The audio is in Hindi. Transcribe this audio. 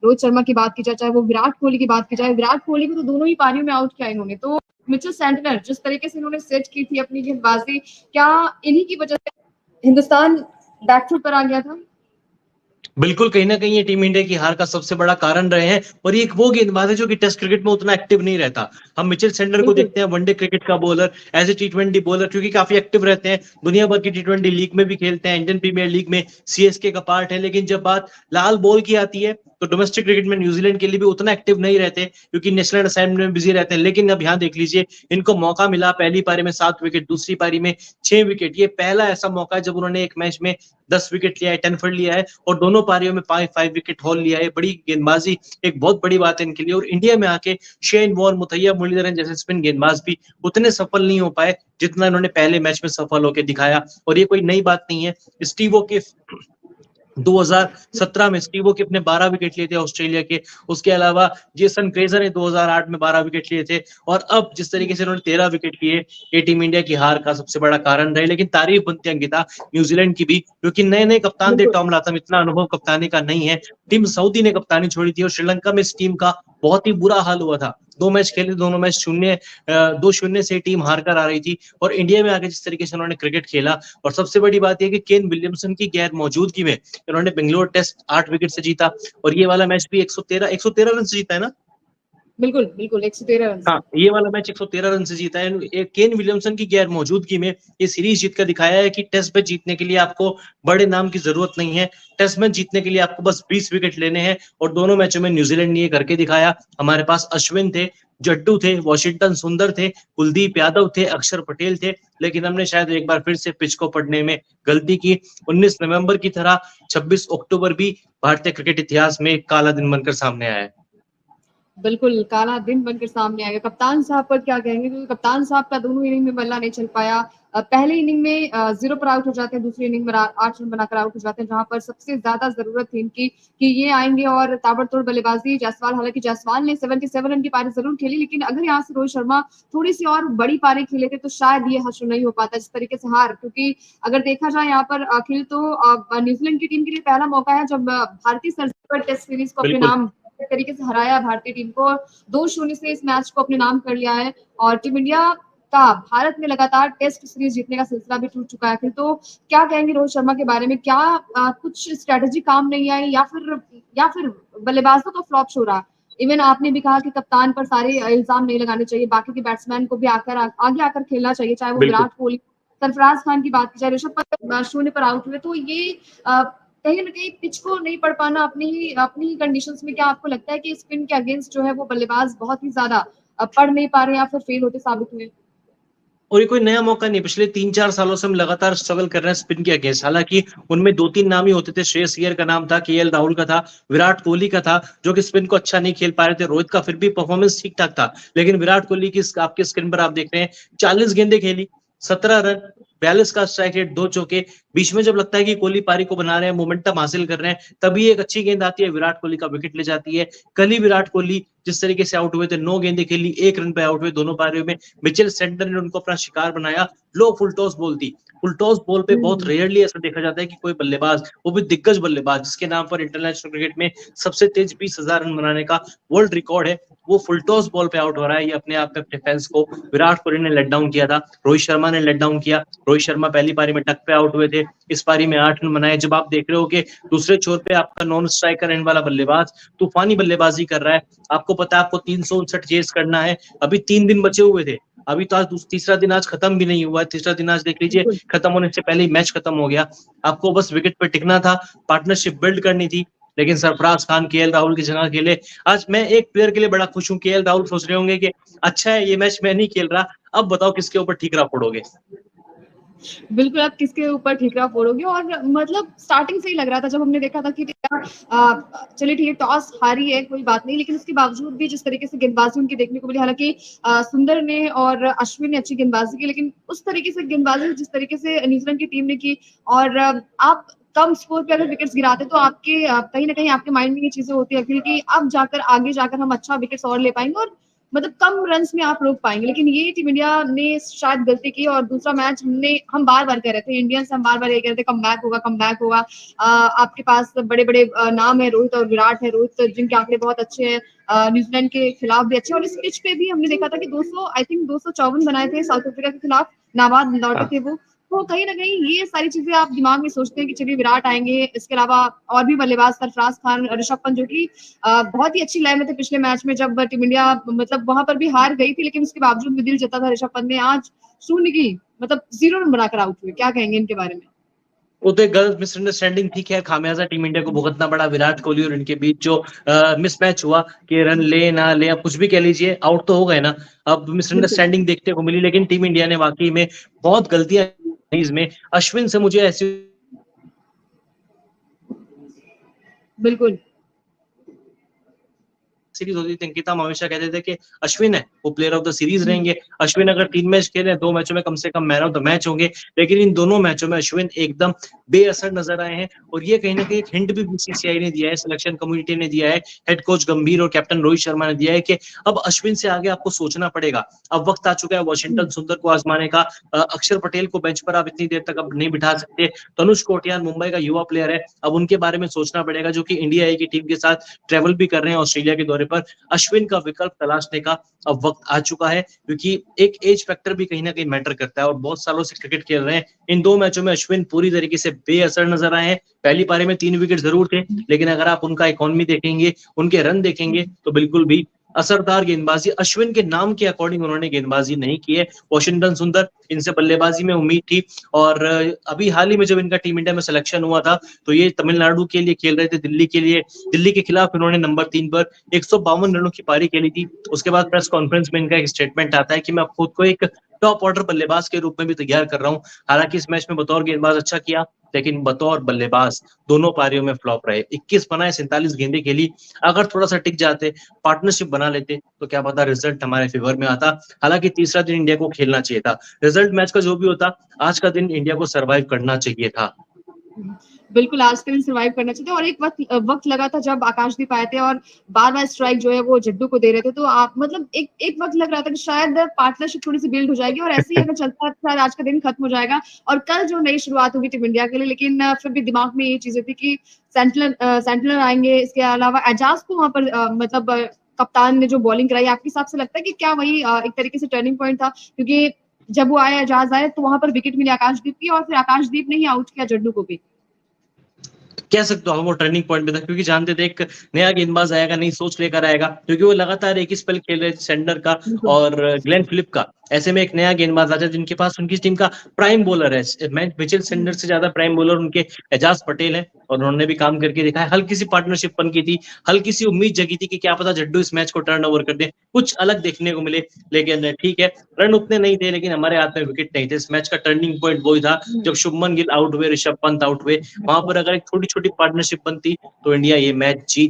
रोहित शर्मा की बात की जाए, चाहे वो विराट कोहली की बात की जाए, विराट कोहली को तो दोनों ही पारियों में आउट किया इन्होंने। तो मिचेल सेंटनर जिस तरीके से इन्होंने सेट की थी अपनी गेंदबाजी, क्या इन्हीं की वजह से हिंदुस्तान बैकफुट पर आ गया था? बिल्कुल, कहीं न कहीं ये टीम इंडिया की हार का सबसे बड़ा कारण रहे हैं और ये एक वो गेंदबाज है जो कि टेस्ट क्रिकेट में उतना एक्टिव नहीं रहता। हम मिचेल सेंटनर को बिल्कुल। देखते हैं वनडे क्रिकेट का bowler, as a T20 bowler क्योंकि काफ़ी एक्टिव रहते हैं। दुनिया भर की टी20 लीग में भी खेलते हैं, इंडियन प्रीमियर लीग में सीएसके का पार्ट है। लेकिन जब बात लाल बॉल की आती है, तो डोमेस्टिक क्रिकेट में न्यूज़ीलैंड के लिए भी उतना एक्टिव नहीं रहते क्योंकि नेशनल असाइनमेंट में बिज़ी रहते हैं। लेकिन अब यहाँ देख लीजिए, इनको मौका मिला पहली पारी में 7 विकेट, दूसरी पारी में 6 विकेट। ये पहला ऐसा मौका है जब उन्होंने एक मैच में 10 विकेट लिया है, 10 फॉर लिया है और दोनों पारियों में 5 विकेट हॉल लिया है। बड़ी गेंदबाजी एक बहुत बड़ी बात है इनके लिए और इंडिया में आके शेन वॉर्न, मुथैया मुरलीधरन जैसे स्पिन गेंदबाज भी उतने सफल नहीं हो पाए जितना इन्होंने पहले मैच में सफल होकर दिखाया। और ये कोई नई बात नहीं है। स्टीव ओ के 2017 में स्टीव ओ के अपने 12 विकेट लिए थे ऑस्ट्रेलिया के। उसके अलावा जेसन ग्रेजर ने 2008 में 12 विकेट लिए थे और अब जिस तरीके से उन्होंने 13 विकेट लिए, ये टीम इंडिया की हार का सबसे बड़ा कारण रहे। लेकिन तारीफ बनती है अंकिता न्यूजीलैंड की भी, क्योंकि नए-नए कप्तान थे। बिल्कुल। टॉम लाथम इतना अनुभव कप्तानी का नहीं है। टिम साउदी ने कप्तानी छोड़ी थी और श्रीलंका में इस टीम का बहुत ही बुरा हाल हुआ था। 2 मैच खेले, दोनों मैच 2-0 से टीम हार कर आ रही थी और इंडिया में आके जिस तरीके से उन्होंने क्रिकेट खेला और सबसे बड़ी बात ये है कि केन विलियमसन की गैर मौजूदगी में इन्होंने बेंगलोर टेस्ट 8 विकेट से जीता और ये वाला मैच भी 113 रन से जीता है ना? बिल्कुल, बिल्कुल 113 रन से। हाँ, ये वाला मैच 113 रन से जीता है। केन विलियमसन की गैर मौजूदगी में ये सीरीज जीत कर दिखाया है कि टेस्ट मैच जीतने के लिए आपको बड़े नाम की जरूरत नहीं है। टेस्ट मैच जीतने के लिए आपको बस 20 विकेट लेने हैं और दोनों मैचों में न्यूजीलैंड ने ये करके दिखाया। हमारे पास अश्विन थे, जट्टू थे, वॉशिंगटन सुंदर थे, कुलदीप यादव थे, अक्षर पटेल थे, लेकिन हमने शायद एक बार फिर से पिच को पढ़ने में गलती की। 19 नवंबर की तरह 26 अक्टूबर भी भारतीय क्रिकेट इतिहास में एक काला दिन बनकर सामने आया है। बिल्कुल, काला दिन बनकर सामने आएगा। कप्तान साहब पर क्या कहेंगे? क्योंकि कप्तान साहब का दोनों इनिंग में बल्ला नहीं चल पाया। पहली इनिंग में 0 पर आउट हो जाते हैं, दूसरी इनिंग में 8 रन बनाकर आउट हो जाते हैं, जहाँ पर सबसे ज़्यादा ज़रूरत थी इनकी कि ये आएँगे और ताबड़तोड़ बल्लेबाज़ी। जायसवाल, हालाँकि जायसवाल ने 77 रन की पारी ज़रूर खेली, लेकिन अगर यहाँ से रोहित शर्मा थोड़ी-सी और बड़ी पारी खेले थे, तो शायद ये हश्र नहीं हो पाता जिस तरीके से हार। क्योंकि अगर देखा जाए यहाँ पर अखिल, तो न्यूज़ीलैंड की टीम के लिए पहला मौका है जब भारतीय सर्ज पर टेस्ट सीरीज़ को अपने बिल्कुल। नाम तरीके से हराया भारतीय टीम को, 2-0 से इस मैच को अपने नाम कर लिया है और टीम इंडिया का भारत में लगातार टेस्ट सीरीज जीतने का सिलसिला भी टूट चुका है। फिर तो क्या कहेंगे रोहित शर्मा के बारे में? क्या कुछ स्ट्रैटेजी काम नहीं आई या फिर बल्लेबाजों का फ्लॉप शो रहा? इवन आपने भी कहा कि कप्तान पर सारे इल्जाम नहीं लगाने चाहिए, बाकी के बैट्समैन को भी आगे आकर खेलना चाहिए, चाहे वो बिल्कुल। विराट कोहली, सरफराज खान की बात की जाए, ऋषभ पंत 0 पर आउट हुए। तो ये कहीं न कहीं पिच को नहीं पढ़ पाना अपनी ही कंडीशंस में, क्या आपको लगता है कि स्पिन के अगेंस्ट जो है वो बल्लेबाज बहुत ही ज़्यादा पढ़ नहीं पा रहे हैं या फिर फेल होते साबित हुए? और ये कोई नया मौका नहीं, पिछले 3-4 सालों से हम लगातार स्ट्रगल कर रहे हैं स्पिन के अगेंस्ट। हालाँकि उनमें 2-3 नाम ही होते थे, श्रेयस अय्यर का नाम था, केएल राहुल का था, विराट कोहली का था, जो कि स्पिन को अच्छा नहीं खेल पा रहे थे। रोहित का फिर भी परफॉर्मेंस ठीक-ठाक था, लेकिन विराट कोहली की आपके स्क्रीन पर आप देख रहे हैं 40 गेंदें खेली, 17 रन, 42 का स्ट्राइक रेट, 2 चौके। बीच में जब लगता है कि कोहली पारी को बना रहे हैं, मोमेंटम हासिल कर रहे हैं, तभी एक अच्छी गेंद आती है, विराट कोहली का विकेट ले जाती है। कल ही विराट कोहली जिस तरीके से आउट हुए थे, 9 गेंदें खेली, 1 रन पे आउट हुए दोनों पारियों में। मिचेल सेंटनर ने उनको अपना शिकार बनाया। लो फुल टॉस बॉल थी। फुल टॉस बॉल पे बहुत हुँ। रेयरली ऐसा देखा जाता है कि कोई बल्लेबाज, वो भी दिग्गज बल्लेबाज जिसके नाम पर इंटरनेशनल क्रिकेट में सबसे तेज 20,000 रन बनाने का वर्ल्ड रिकॉर्ड है, वो फुल टॉस बॉल पे आउट हो रहा है। ये अपने आप में अपने फैंस को विराट कोहली ने लेट डाउन किया था, रोहित शर्मा ने लेट डाउन किया। रोहित शर्मा पहली पारी में टक पे आउट हुए थे, इस पारी में 8 रन बनाए। जब आप देख रहे हो कि दूसरे छोर पे आपका नॉन स्ट्राइकर एंड वाला बल्लेबाज तूफानी बल्लेबाजी कर रहा है, आपको पता है आपको 359 चेस करना है, अभी 3 दिन बचे हुए थे। अभी तो आज तीसरा दिन आज खत्म भी नहीं हुआ है। तीसरा दिन आज देख लीजिए बिल्कुल। खत्म होने से पहले ही मैच खत्म हो गया। आपको बस विकेट पे टिकना था, पार्टनरशिप बिल्ड करनी थी, लेकिन सरफराज खान केएल राहुल की जगह खेले। आज मैं एक प्लेयर के लिए बड़ा खुश हूँ, केएल राहुल सोच रहे होंगे कि अच्छा है ये मैच मैं नहीं खेल रहा, अब बताओ किसके ऊपर ठीकरा फोड़ोगे। बिल्कुल, आप किसके ऊपर ठीकरा फोड़ोगे और मतलब स्टार्टिंग से ही लग रहा था जब हमने देखा था कि चलिए ठीक है, टॉस हारी है, कोई बात नहीं, लेकिन उसके बावजूद भी जिस तरीके से गेंदबाजी उनकी देखने को मिली, हालाँकि सुंदर ने और अश्विन ने अच्छी गेंदबाजी की, लेकिन उस तरीके से गेंदबाजी जिस तरीके से न्यूज़ीलैंड की टीम ने की और आप कम स्कोर पे अगर विकेट्स गिराते तो आपके कहीं न कहीं आपके माइंड में ये चीज़ें होती है फिर कि अब जाकर आगे जाकर हम अच्छा विकेट्स और ले पाएँगे और मतलब कम रन्स में आप रोक पाएंगे, लेकिन ये टीम इंडिया ने शायद गलती की। और दूसरा मैच हम बार बार कह रहे थे, इंडियंस हम बार बार ये कह रहे थे कम बैक होगा, कम बैक होगा। आपके पास बड़े बड़े नाम है, रोहित और विराट है। रोहित जिनके आंकड़े बहुत अच्छे हैं, न्यूजीलैंड के खिलाफ भी अच्छे, और इस पिच पे भी हमने देखा था कि 200 आई थिंक 254 बनाए थे साउथ अफ्रीका के खिलाफ, नाबाद लौटे थे वो। तो कहीं ना कहीं ये सारी चीजें आप दिमाग में सोचते हैं कि चलिए विराट आएंगे, इसके अलावा और भी बल्लेबाज सरफराज खान, ऋषभ पंत, जो कि बहुत ही अच्छी लय में थे पिछले मैच में जब टीम इंडिया मतलब वहां पर भी हार गई थी, लेकिन उसके बावजूद भी दिल जीता था ऋषभ पंत ने। आज शून्य की मतलब 0 रन बनाकर आउट हुए, क्या कहेंगे इनके बारे में? वो तो एक गलत मिसअंडरस्टैंडिंग थी। खैर, खामियाजा टीम इंडिया को भुगतना पड़ा। विराट कोहली और इनके बीच जो मिसमैच हुआ कि रन ले ना ले, अब कुछ भी कह लीजिए, आउट तो हो गए ना। अब बिल्कुल मिसअंडरस्टैंडिंग देखने को मिली, लेकिन टीम इंडिया ने वाकई में बहुत गलतियां इसमें। अश्विन से मुझे ऐसी बिल्कुल सीरीज होती थी, अंकिता, हम हमेशा कहते थे कि अश्विन है वो प्लेयर ऑफ द सीरीज रहेंगे। अश्विन अगर 3 मैच खेले, 2 मैचों में कम से कम मैन ऑफ द मैच होंगे। लेकिन इन दोनों मैचों में अश्विन एकदम बेअसर नजर आए हैं, और ये कहीं ना कहीं एक हिंट भी बीसीसीआई ने दिया है, सिलेक्शन कम्युनिटी ने दिया है, हेड कोच गंभीर और कैप्टन रोहित शर्मा ने दिया है कि अब अश्विन से आगे आपको सोचना पड़ेगा। अब वक्त आ चुका है वॉशिंगटन सुंदर को आजमाने का। अक्षर पटेल को बेंच पर आप इतनी देर तक अब नहीं बिठा सकते। तनुष कोटियान मुंबई का युवा प्लेयर है, अब उनके बारे में सोचना पड़ेगा, जो कि इंडिया ए की टीम के साथ ट्रेवल भी कर रहे हैं ऑस्ट्रेलिया के दौरे पर। अश्विन का विकल्प तलाशने का अब वक्त आ चुका है, क्योंकि एक एज फैक्टर भी कहीं ना कहीं मैटर करता है, और बहुत सालों से क्रिकेट खेल रहे हैं। इन 2 मैचों में अश्विन पूरी तरीके से बेअसर नजर आए हैं। पहली पारी में 3 विकेट जरूर थे, लेकिन अगर आप उनका इकॉनमी देखेंगे, उनके रन देखेंगे, तो बिल्कुल भी असरदार गेंदबाजी अश्विन के नाम के अकॉर्डिंग उन्होंने गेंदबाजी नहीं की है। वॉशिंगटन सुंदर, इनसे बल्लेबाजी में उम्मीद थी, और अभी हाल ही में जब इनका टीम इंडिया में सिलेक्शन हुआ था, तो ये तमिलनाडु के लिए खेल रहे थे, दिल्ली के लिए। दिल्ली के खिलाफ इन्होंने नंबर 3 पर 152 रनों की पारी खेली थी। उसके बाद प्रेस कॉन्फ्रेंस में इनका एक स्टेटमेंट आता है कि मैं खुद को एक टॉप ऑर्डर बल्लेबाज के रूप में भी तैयार कर रहा हूं। हालांकि इस मैच में बतौर गेंदबाज अच्छा किया, लेकिन बतौर बल्लेबाज दोनों पारियों में फ्लॉप रहे। 21 बनाए, 47 गेंदें खेली। अगर थोड़ा सा टिक जाते, पार्टनरशिप बना लेते, तो क्या पता रिजल्ट हमारे फेवर में आता। हालांकि तीसरा दिन इंडिया को खेलना चाहिए था। रिजल्ट मैच का जो भी होता, आज का दिन इंडिया को सर्वाइव करना चाहिए था। बिल्कुल आज के दिन सर्वाइव करना चाहिए। और एक वक्त लगा था जब आकाशदीप आए थे और बार बार स्ट्राइक जो है वो जड्डू को दे रहे थे, तो आप मतलब एक वक्त लग रहा था कि शायद पार्टनरशिप थोड़ी सी बिल्ड हो जाएगी, और ऐसे ही अगर चलता है तो शायद आज का दिन खत्म हो जाएगा और कल जो नई शुरुआत होगी टीम इंडिया के लिए। लेकिन फिर भी दिमाग में ये चीजें थी कि सेंटनर आएंगे, इसके अलावा एजाज को वहां पर मतलब कप्तान ने जो बॉलिंग कराई, आपके हिसाब से लगता है कि क्या वही एक तरीके से टर्निंग पॉइंट था? क्योंकि जब वो आए, एजाज आए, तो वहां पर विकेट मिली आकाशदीप की, और फिर आकाशदीप ने ही आउट किया जड्डू को भी। कह सकते हो वो टर्निंग पॉइंट पे था, क्योंकि जानते थे एक नया गेंदबाज आएगा, नई सोच लेकर आएगा, क्योंकि वो लगातार एक ही स्पेल खेल रहे थे, सेंडर का बिल्कुल और ग्लेन फिलिप का। ऐसे में एक नया गेंदबाज आ जाए जिनके पास उनकी टीम का प्राइम बॉलर है। मिचेल सेंडर से ज्यादा प्राइम बॉलर उनके एजाज पटेल है, और उन्होंने भी काम करके दिखाया। हल्की सी पार्टनरशिप बन की थी, हल्की सी उम्मीद जगी थी कि क्या पता जड्डू इस मैच को टर्न ओवर कर दे, कुछ अलग देखने को मिले। लेकिन ठीक है, रन उतने नहीं थे, लेकिन हमारे हाथ में विकेट नहीं थे। इस मैच का टर्निंग पॉइंट वही था जब शुभमन गिल आउट हुए, ऋषभ पंत आउट हुए। वहां पर अगर एक छोटी छोटी पार्टनरशिप बनती, तो इंडिया ये मैच जीत